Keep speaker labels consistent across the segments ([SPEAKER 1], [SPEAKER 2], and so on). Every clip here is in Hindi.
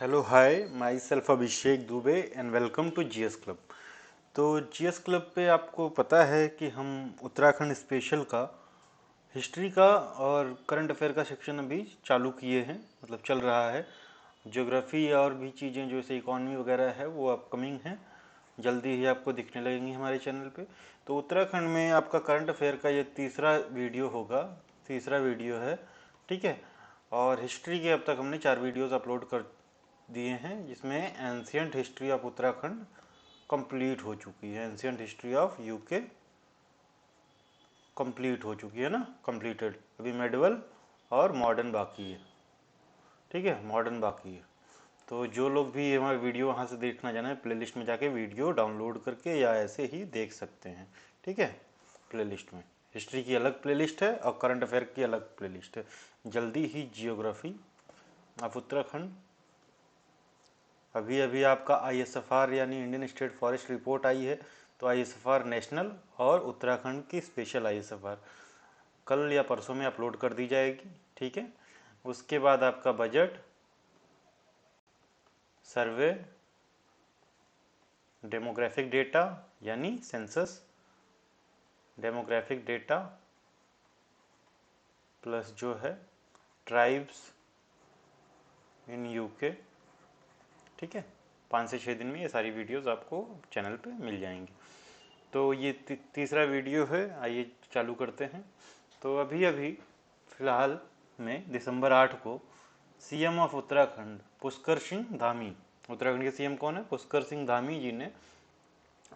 [SPEAKER 1] Hello hi, myself Abhishek Dubey and welcome to GS club. तो जीएस क्लब पे आपको पता है कि हम उत्तराखंड स्पेशल का हिस्ट्री का और करंट अफेयर का सेक्शन अभी चालू किए हैं, मतलब चल रहा है। ज्योग्राफी और भी चीज़ें जैसे इकॉनमी वगैरह है वो अपकमिंग हैं, जल्दी ही आपको दिखने लगेंगी हमारे चैनल पे। तो उत्तराखंड में आपका करंट अफेयर का ये तीसरा वीडियो होगा, तीसरा वीडियो है, ठीक है। और हिस्ट्री के अब तक हमने 4 वीडियोस अपलोड कर दिए हैं, जिसमें ancient history of Uttarakhand complete हो चुकी है, ancient history of UK complete हो चुकी है ना, कंप्लीटेड। अभी मेडिवल और मॉडर्न बाकी है, ठीक है, मॉडर्न बाकी है। तो जो लोग भी हमारे वीडियो वहाँ से देखना चाहें, प्लेलिस्ट में जाके वीडियो डाउनलोड करके या ऐसे ही देख सकते हैं, ठीक है। प्लेलिस्ट में हिस्ट्री की अलग प्लेलिस्ट है और करंट अफेयर की अलग प्लेलिस्ट है। जल्दी ही जियोग्राफी ऑफ उत्तराखंड, अभी अभी आपका आईएसएफआर यानी इंडियन स्टेट फॉरेस्ट रिपोर्ट आई है, तो आईएसएफआर नेशनल और उत्तराखंड की स्पेशल आईएसएफआर कल या परसों में अपलोड कर दी जाएगी, ठीक है। उसके बाद आपका बजट, सर्वे, डेमोग्राफिक डेटा यानी सेंसस, डेमोग्राफिक डेटा प्लस जो है ट्राइब्स इन यूके, ठीक है। 5 से 6 दिन में ये सारी वीडियोस आपको चैनल पे मिल जाएंगी। तो ये तीसरा वीडियो है, आइए चालू करते हैं। तो अभी अभी फिलहाल में दिसंबर 8 को सीएम ऑफ उत्तराखंड पुष्कर सिंह धामी, उत्तराखंड के सीएम कौन है? पुष्कर सिंह धामी जी ने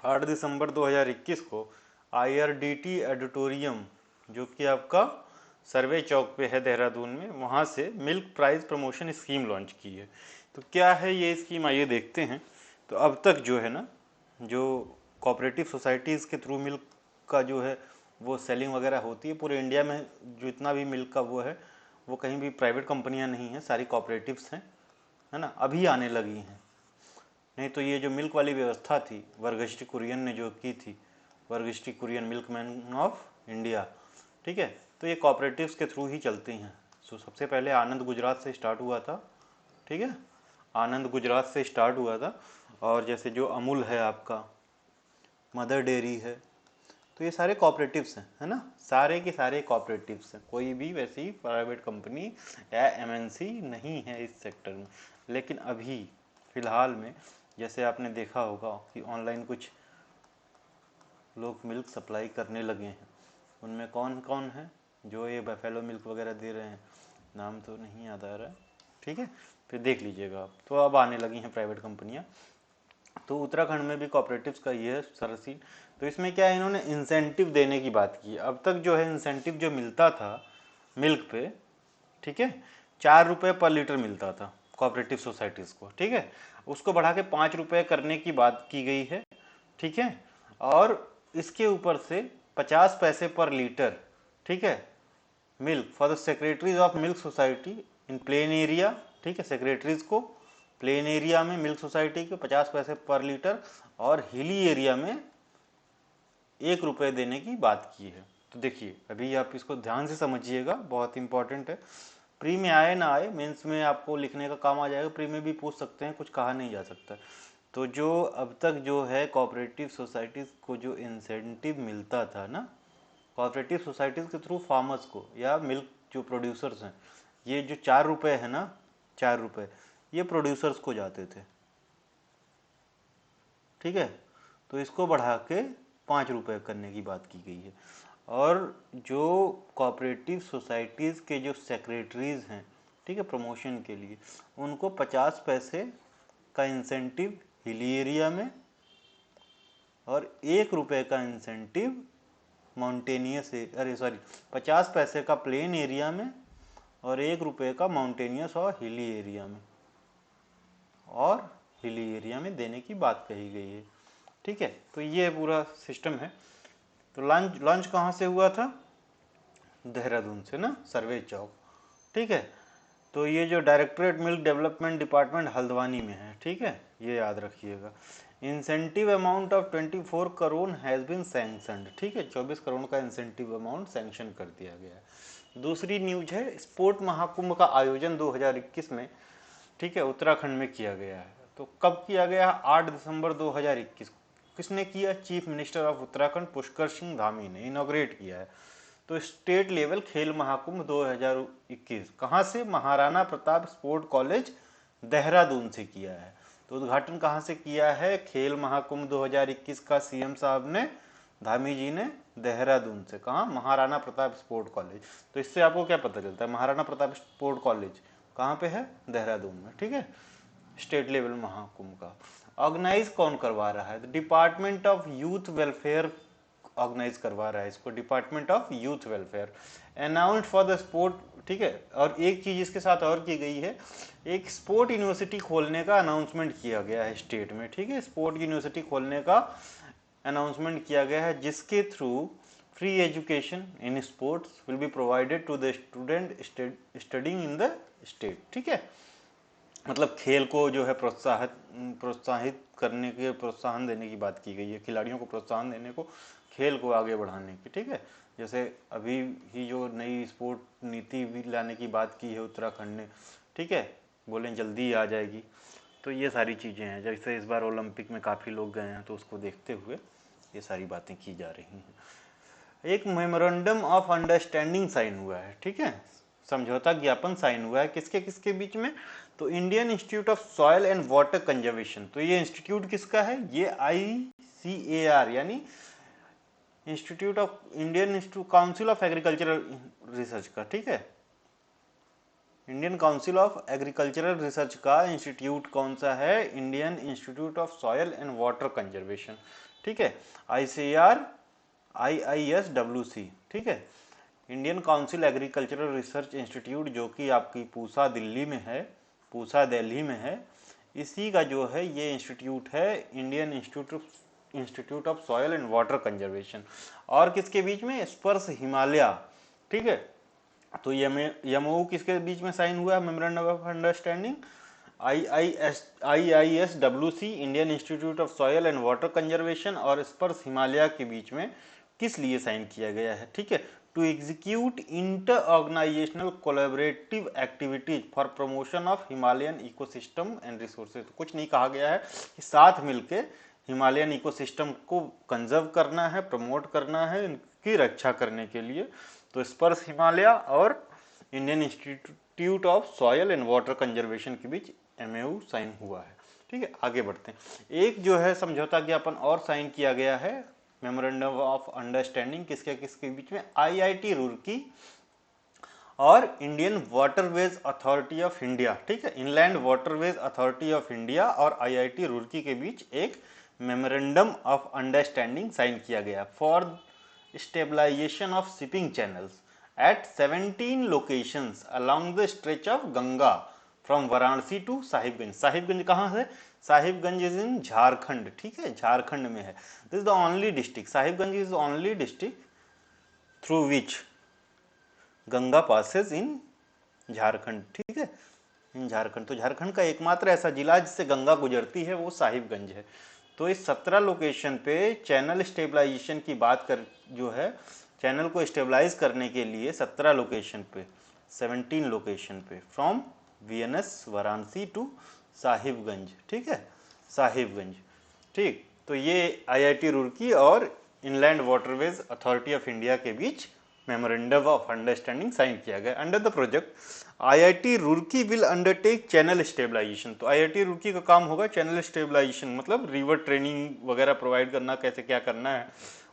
[SPEAKER 1] 8 दिसंबर 2021 को आईआरडीटी एडिटोरियम, जो कि आपका सर्वे चौक पे है देहरादून में, वहाँ से milk price promotion scheme launch की है। तो क्या है ये स्कीम, आइए देखते हैं। तो अब तक जो है ना, जो कोऑपरेटिव सोसाइटीज़ के थ्रू मिल्क का जो है वो सेलिंग वगैरह होती है पूरे इंडिया में, जो इतना भी मिल्क का वो है, वो कहीं भी प्राइवेट कंपनियां नहीं हैं, सारी कोऑपरेटिव्स हैं, है ना, अभी आने लगी हैं। नहीं तो ये जो मिल्क वाली व्यवस्था थी, वर्गीश कुरियन ने जो की थी, Varghese Kurien milkman of India, ठीक है, तो ये कोऑपरेटिव्स के थ्रू ही चलती हैं। सो सबसे पहले आनंद गुजरात से स्टार्ट हुआ था, ठीक है, आनंद गुजरात से स्टार्ट हुआ था। और जैसे जो अमूल है आपका, मदर डेयरी है, तो ये सारे कॉपरेटिव्स हैं, है ना, सारे के सारे कॉपरेटिव्स हैं, कोई भी वैसी प्राइवेट कंपनी या एमएनसी नहीं है इस सेक्टर में। लेकिन अभी फ़िलहाल में जैसे आपने देखा होगा कि ऑनलाइन कुछ लोग मिल्क सप्लाई करने लगे हैं, उनमें कौन कौन है जो ये बफेलो मिल्क वगैरह दे रहे हैं, नाम तो नहीं याद आ रहा है, ठीक है, फिर देख लीजिएगा आप। तो अब आने लगी हैं प्राइवेट कंपनियाँ। तो उत्तराखंड में भी कॉपरेटिव्स का ये है सारा सीन। तो इसमें क्या है, इन्होंने इंसेंटिव देने की बात की है। अब तक जो है इंसेंटिव जो मिलता था मिल्क पे, ठीक है, 4 रुपये पर लीटर मिलता था कोऑपरेटिव सोसाइटीज़ को, ठीक है, उसको बढ़ा के 5 रुपये करने की बात की गई है, ठीक है। और इसके ऊपर से 50 पैसे पर लीटर, ठीक है, milk for the secretaries of milk society in plain area, ठीक है, सेक्रेटरीज को प्लेन एरिया में मिल्क सोसाइटी के 50 पैसे पर लीटर और हिली एरिया में 1 रुपये देने की बात की है। तो देखिए अभी आप इसको ध्यान से समझिएगा, बहुत इंपॉर्टेंट है। प्री में आए ना आए, मेंस में आपको लिखने का काम आ जाएगा, प्री में भी पूछ सकते हैं, कुछ कहा नहीं जा सकता। तो जो अब तक जो है कोऑपरेटिव सोसाइटीज़ को जो इंसेंटिव मिलता था ना, कोऑपरेटिव सोसाइटीज़ के थ्रू फार्मर्स को या मिल्क जो प्रोड्यूसर्स हैं, ये जो 4 रुपये है ना, 4 रुपये ये प्रोड्यूसर्स को जाते थे, ठीक है। तो इसको बढ़ा के 5 रुपये करने की बात की गई है। और जो कोऑपरेटिव सोसाइटीज़ के जो सेक्रेटरीज़ हैं, ठीक है, प्रमोशन के लिए उनको 50 पैसे का इंसेंटिव हिली एरिया में और 1 रुपये का इंसेंटिव माउंटेनियस, अरे सॉरी, 50 पैसे का प्लेन एरिया में और 1 रुपये का माउंटेनियस और हिली एरिया में, और हिली एरिया में देने की बात कही गई है, ठीक है। तो ये पूरा सिस्टम है। तो लॉन्च लॉन्च कहाँ से हुआ था? देहरादून से ना, सर्वे चौक, ठीक है। तो ये जो directorate milk development department Haldwani में है, ठीक है, ये याद रखिएगा। Incentive amount of 24 crore has been sanctioned, ठीक है, 24 करोड़ का इंसेंटिव अमाउंट सैंक्शन कर दिया गया है। दूसरी न्यूज है, स्पोर्ट महाकुंभ का आयोजन 2021 में ठीक है, उत्तराखंड में किया गया है। तो कब किया गया है? 8 दिसंबर 2021। किसने किया? Chief minister of Uttarakhand Pushkar Singh Dhami ने इनॉग्रेट किया है। तो स्टेट लेवल खेल महाकुंभ 2021 कहाँ से? महाराणा प्रताप स्पोर्ट कॉलेज देहरादून से किया है। तो उद्घाटन कहाँ से किया है खेल महाकुंभ 2021 का? सीएम साहब ने, धामी जी ने, देहरादून से। कहाँ? Maharana Pratap sport college. तो इससे आपको क्या पता चलता है? महाराणा प्रताप स्पोर्ट कॉलेज कहाँ पे है? देहरादून में। ठीक है, स्टेट लेवल महाकुंभ का ऑर्गेनाइज कौन करवा रहा है? Department of youth welfare organize करवा रहा है इसको, department of youth welfare. Announced for the sport. ठीक है, और एक चीज इसके साथ और की गई है, एक स्पोर्ट यूनिवर्सिटी खोलने का अनाउंसमेंट किया गया है स्टेट में। ठीक है, स्पोर्ट यूनिवर्सिटी खोलने का अनाउंसमेंट किया गया है, जिसके through free education in sports will be provided to the student studying in the state. ठीक है, मतलब खेल को जो है प्रोत्साहित करने के, प्रोत्साहन देने की बात की गई है, खिलाड़ियों को प्रोत्साहन देने को, खेल को आगे बढ़ाने की। ठीक है, जैसे अभी ही जो नई स्पोर्ट नीति भी लाने की बात की है उत्तराखंड ने। ठीक है, बोले जल्दी आ जाएगी। तो ये सारी चीज़ें हैं, जैसे इस बार ओलंपिक में काफ़ी लोग गए हैं, तो उसको देखते हुए ये सारी बातें की जा रही हैं। एक मेमोरेंडम ऑफ अंडरस्टैंडिंग साइन हुआ है। ठीक है, समझौता ज्ञापन साइन हुआ है, किसके किसके बीच में? तो Indian institute of soil and water conservation. तो ये इंस्टीट्यूट किसका है? ये ICAR यानी institute of Indian council of agricultural research का। ठीक है, Indian council of agricultural research का इंस्टीट्यूट कौन सा है? Indian institute of soil and water conservation. ठीक है, ICAR IISWC। ठीक है, Indian council agricultural research institute, जो कि आपकी पूसा दिल्ली में है, पूसा दिल्ली में है। इसी का जो है ये इंस्टीट्यूट है Indian institute of soil and water conservation. और किसके बीच में? स्पर्श हिमालय। ठीक है, तो यमओ किसके बीच में साइन हुआ है? Memorandum of understanding IISWC Indian institute of soil and water conservation और स्पर्श हिमालय के बीच में किस लिए साइन किया गया है? ठीक है, to execute inter organizational collaborative activities for promotion of Himalayan ecosystem and resources. कुछ नहीं कहा गया है कि साथ मिलके हिमालयन इकोसिस्टम को कंजर्व करना है, प्रमोट करना है, इनकी रक्षा करने के लिए। तो स्पर्श हिमालय और Indian institute of soil and water conservation के बीच MOU साइन हुआ है। ठीक है, आगे बढ़ते हैं। एक जो है समझौता ज्ञापन और साइन किया गया है, मेमोरेंडम ऑफ अंडरस्टैंडिंग, किसके किसके बीच में? IIT रुड़की और Indian waterways authority of India. ठीक है, inland waterways authority of India और IIT रुड़की के बीच एक मेमोरेंडम ऑफ अंडरस्टैंडिंग साइन किया गया for stabilization of shipping channels at 17 locations along the stretch of Ganga from Varanasi to Sahibganj. Sahibganj कहाँ है? Sahibganj is in Jharkhand. ठीक है, झारखंड में है। This is the only district, Sahibganj is only district through which Ganga passes इन झारखंड। ठीक है, इन झारखंड। तो झारखंड का एकमात्र ऐसा जिला जिससे गंगा गुजरती है वो साहिबगंज है। तो इस 17 लोकेशन पे चैनल स्टेबलाइजेशन की बात कर जो है, चैनल को स्टेबलाइज करने के लिए 17 लोकेशन पे, 17 लोकेशन पे from VNS Varanasi to Sahibganj. ठीक है, साहिबगंज। ठीक, तो ये IIT रुड़की और inland waterways authority of India के बीच मेमोरेंडम ऑफ अंडरस्टैंडिंग साइन किया गया। Under the project IIT Roorkee will undertake channel stabilization. तो IIT रुड़की का काम होगा चैनल स्टेबलाइजेशन, मतलब रिवर ट्रेनिंग वगैरह प्रोवाइड करना, कैसे क्या करना है।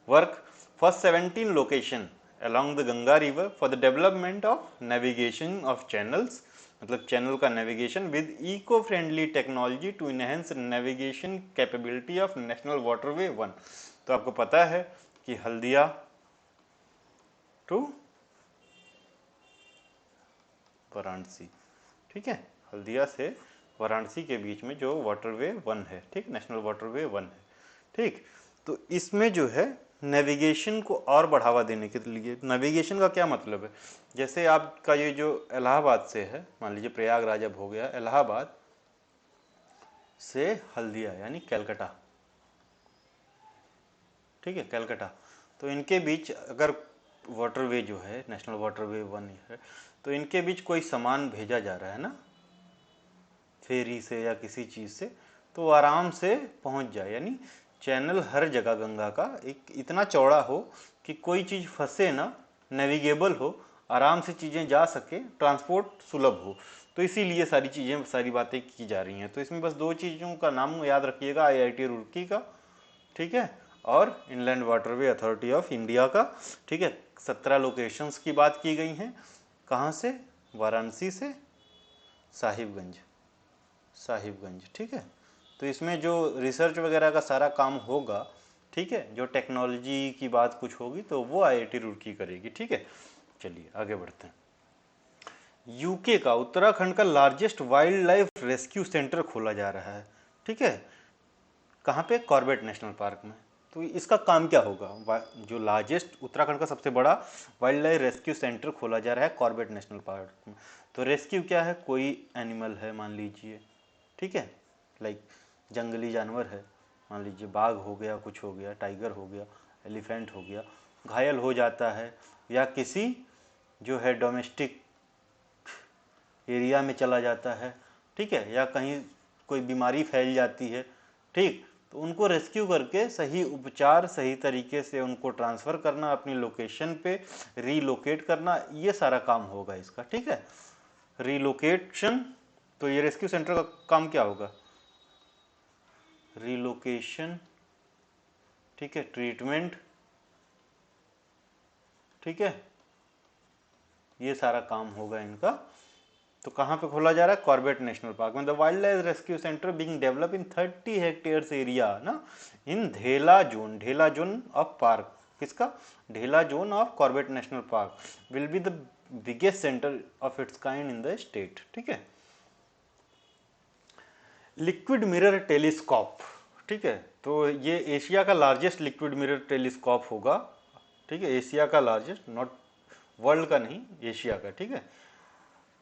[SPEAKER 1] Work for 17 location along the Ganga river for the development of navigation of channels, मतलब चैनल का navigation with eco friendly technology to enhance navigation capability of national waterway 1। तो आपको पता है कि हल्दिया टू वाराणसी, ठीक है, हल्दिया से वाराणसी के बीच में जो वाटरवे 1 है, ठीक, नेशनल वाटरवे 1 है। ठीक, तो इसमें जो है नेविगेशन को और बढ़ावा देने के लिए, नेविगेशन का क्या मतलब है? जैसे आपका ये जो इलाहाबाद से है, मान लीजिए प्रयागराज अब हो गया, इलाहाबाद से हल्दिया यानी कलकत्ता, ठीक है, कलकत्ता। तो इनके बीच अगर वाटरवे जो है नेशनल वाटरवे 1 है, तो इनके बीच कोई सामान भेजा जा रहा है ना, फेरी से या किसी चीज़ से, तो वो आराम से पहुंच जाए। यानी चैनल हर जगह गंगा का एक इतना चौड़ा हो कि कोई चीज़ फंसे ना, नेविगेबल हो, आराम से चीज़ें जा सके, ट्रांसपोर्ट सुलभ हो। तो इसीलिए सारी चीज़ें, सारी बातें की जा रही हैं। तो इसमें बस दो चीज़ों का नाम याद रखिएगा, IIT रुड़की का, ठीक है, और inland waterway authority of India का, ठीक है। 17 लोकेशंस की बात की गई हैं। कहाँ से? वाराणसी से साहिबगंज, साहिबगंज, ठीक है। तो इसमें जो रिसर्च वगैरह का सारा काम होगा, ठीक है, जो टेक्नोलॉजी की बात कुछ होगी तो वो IIT रुड़की करेगी, ठीक है। चलिए आगे बढ़ते हैं। यूके का उत्तराखंड का largest wild life rescue centre खोला जा रहा है, ठीक है। कहाँ पे? कॉर्बेट नेशनल पार्क में। तो इसका काम क्या होगा? जो लार्जेस्ट, उत्तराखंड का सबसे बड़ा वाइल्ड लाइफ रेस्क्यू सेंटर खोला जा रहा है कॉर्बेट नेशनल पार्क में। तो रेस्क्यू क्या है? कोई एनिमल है मान लीजिए, ठीक है, लाइक जंगली जानवर है, मान लीजिए बाघ हो गया, कुछ हो गया, टाइगर हो गया, एलिफेंट हो गया, घायल हो जाता है, या किसी जो है डोमेस्टिक एरिया में चला जाता है, ठीक है, या कहीं कोई बीमारी फैल जाती है, ठीक, तो उनको रेस्क्यू करके सही उपचार, सही तरीके से उनको ट्रांसफ़र करना अपनी लोकेशन पे, रीलोकेट करना, ये सारा काम होगा इसका, ठीक है। रीलोकेशन, तो ये रेस्क्यू सेंटर का काम क्या होगा? रीलोकेशन, ठीक है, ट्रीटमेंट, ठीक है, ये सारा काम होगा इनका। तो कहाँ पे खोला जा रहा है? कॉर्बेट नेशनल पार्क में। The wild life rescue centre being develop in 30 hectares area ना, इन धेला जोन, ढेला जोन ऑफ पार्क, किसका? ढेला zone of Corbett national park will be the biggest centre of its kind in the state, ठीक है। लिक्विड मिरर टेलीस्कोप, ठीक है, तो ये एशिया का लार्जेस्ट लिक्विड मिरर टेलीस्कोप होगा, ठीक है। एशिया का लार्जेस्ट, नॉट वर्ल्ड का नहीं, एशिया का, ठीक है,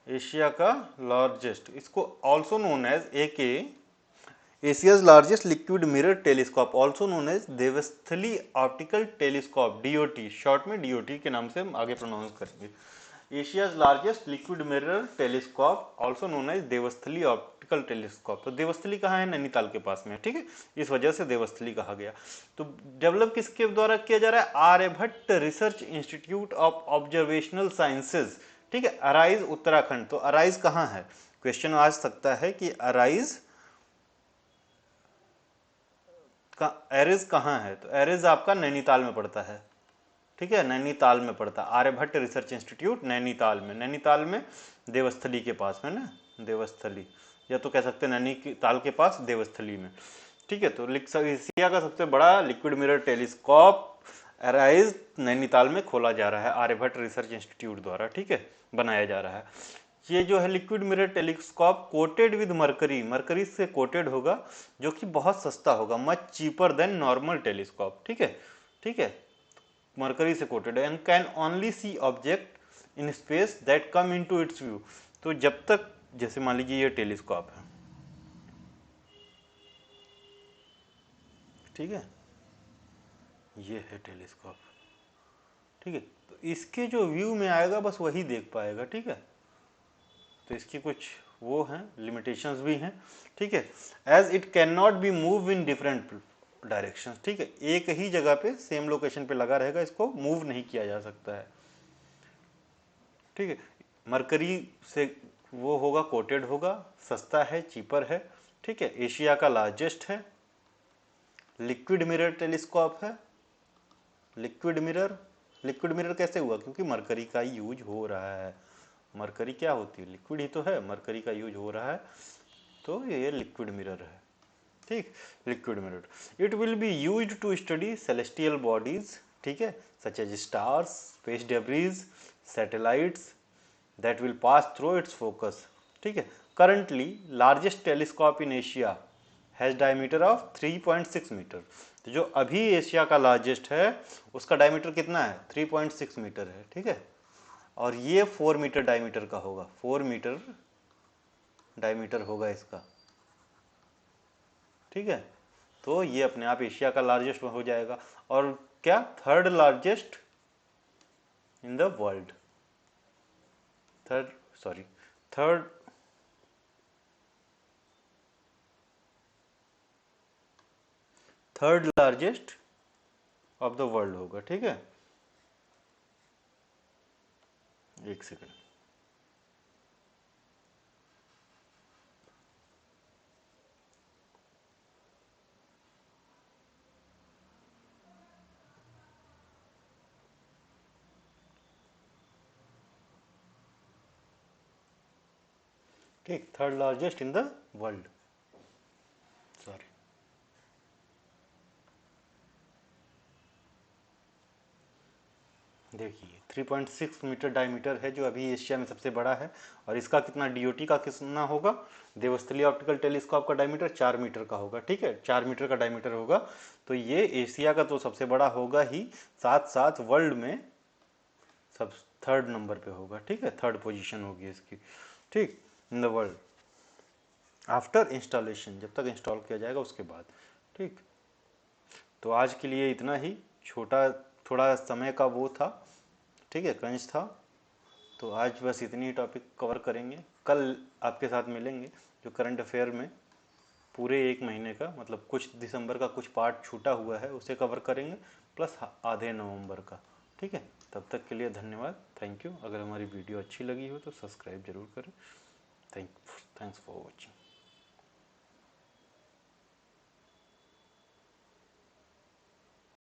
[SPEAKER 1] एशिया का लार्जेस्ट। इसको also known as AK, Asia's largest liquid mirror telescope, also known as Devasthali optical telescope, DOT, short में DOT के नाम से हम आगे प्रोनाउंस करेंगे। Asia's largest liquid mirror telescope, also known as Devasthali optical telescope. तो देवस्थली कहाँ है? नैनीताल के पास में, ठीक है, इस वजह से देवस्थली कहा गया। तो डेवलप किसके द्वारा किया जा रहा है? Aryabhatta research institute of observational sciences, ठीक है, अराइज उत्तराखंड। तो अराइज कहाँ है? क्वेश्चन आ सकता है कि अराइज का, एरिज कहाँ है? तो एरिज आपका नैनीताल में पड़ता है, ठीक है, नैनीताल में पड़ता है। आर्यभट्ट रिसर्च इंस्टीट्यूट नैनीताल में, नैनीताल में देवस्थली के पास में ना, देवस्थली, या तो कह सकते हैं नैनीताल के पास देवस्थली में, ठीक है। तो एशिया का सबसे बड़ा liquid mirror telescope arise Nainital में खोला जा रहा है आर्यभट्ट रिसर्च इंस्टीट्यूट द्वारा, ठीक है, बनाया जा रहा है। ये जो है liquid mirror telescope coated with mercury, mercury से कोटेड होगा, जो कि बहुत सस्ता होगा, much cheaper than normal telescope, ठीक है, ठीक है, मरकरी से कोटेड है, and can only see object in space that come into its view. तो जब तक, जैसे मान लीजिए ये टेलीस्कोप है, ठीक है, ये है टेलीस्कोप, ठीक है, तो इसके जो व्यू में आएगा बस वही देख पाएगा, ठीक है। तो इसकी कुछ वो हैं, लिमिटेशंस भी हैं, ठीक है। As it can not be move in different direction, ठीक है, एक ही जगह पे सेम लोकेशन पे लगा रहेगा, इसको मूव नहीं किया जा सकता है, ठीक है। मरकरी से वो होगा, कोटेड होगा, सस्ता है, चीपर है, ठीक है, एशिया का लार्जेस्ट है, लिक्विड मिरर टेलीस्कोप है। लिक्विड मिरर, लिक्विड मिरर कैसे हुआ? क्योंकि मरकरी का यूज हो रहा है। मरकरी क्या होती है? लिक्विड ही तो है, मरकरी का यूज हो रहा है, तो ये लिक्विड मिरर है, ठीक, liquid mirror. It will be used to study celestial bodies, ठीक है, such as stars, space debris, satellites that will pass through its focus, ठीक है। Currently largest telescope in Asia has diameter of 3.6 meter. तो जो अभी एशिया का लार्जेस्ट है उसका डायमीटर कितना है? 3.6 मीटर है, ठीक है, और ये 4 मीटर डायमीटर का होगा, 4 मीटर डायमीटर होगा इसका, ठीक है। तो ये अपने आप एशिया का लार्जेस्ट हो जाएगा, और क्या, third largest in the world, third, sorry, third third largest of the world होगा। ठीक है, एक सेकंड। ठीक, third largest in the world, sorry. देखिए 3.6 मीटर डायमीटर है, जो अभी एशिया में सबसे बड़ा है। और इसका कितना, डीओटी का कितना होगा, देवस्थली ऑप्टिकल टेलीस्कोप का डायमीटर 4 मीटर का होगा। ठीक है, 4 मीटर का डायमीटर होगा। तो ये एशिया का तो सबसे बड़ा होगा ही, साथ साथ वर्ल्ड में सब थर्ड नंबर पे होगा। ठीक है, थर्ड पोजीशन होगी इसकी। ठीक, in the world after installation, जब तक इंस्टॉल किया जाएगा उसके बाद। ठीक, तो आज के लिए इतना ही, छोटा थोड़ा समय का वो था। ठीक है, क्रंच था। तो आज बस इतनी ही टॉपिक कवर करेंगे। कल आपके साथ मिलेंगे, जो करंट अफेयर में पूरे एक महीने का, मतलब कुछ दिसंबर का कुछ पार्ट छूटा हुआ है उसे कवर करेंगे, प्लस आधे नवंबर का। ठीक है, तब तक के लिए धन्यवाद, थैंक यू। अगर हमारी वीडियो अच्छी लगी हो तो सब्सक्राइब जरूर करें। Thanks for watching.